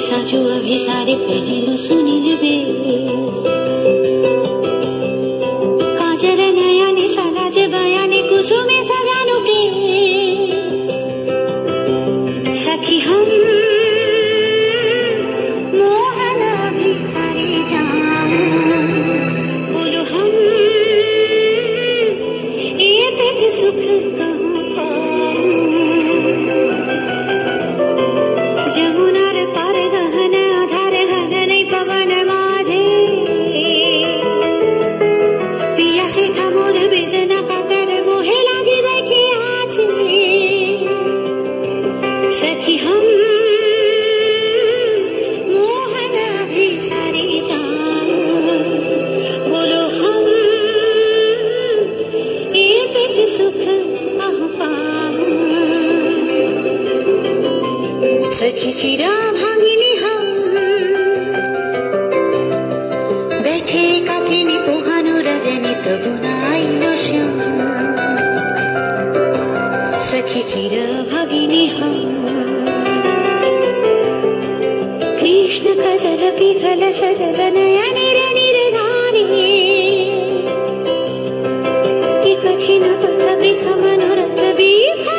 साजू अभी सारे पहलू सुनील बेस काजर नयने सलाज बयाने कुसुमे सजानु के सखी हम मोहन अभी सारे जान बोलो हम ये तक सुख कहाँ पाऊं जमुनार पार गहन आधार गगन पवन माझे पिया से था मोर वेदना का कर मोहे लागी बैठी आज सखी हम मोहन अभी सारे जान बोलो हम एक एक सुख आह पाऊं सखी चिरा भागिनी हम बैठे काकिनी पोहानु रजनी तबु नाइनो श्याम सखी चिरा भागिनी हम कृष्ण कजल पिघल सजल नयन निर्धारी कठिन पथ वृथ मनोरथ विभा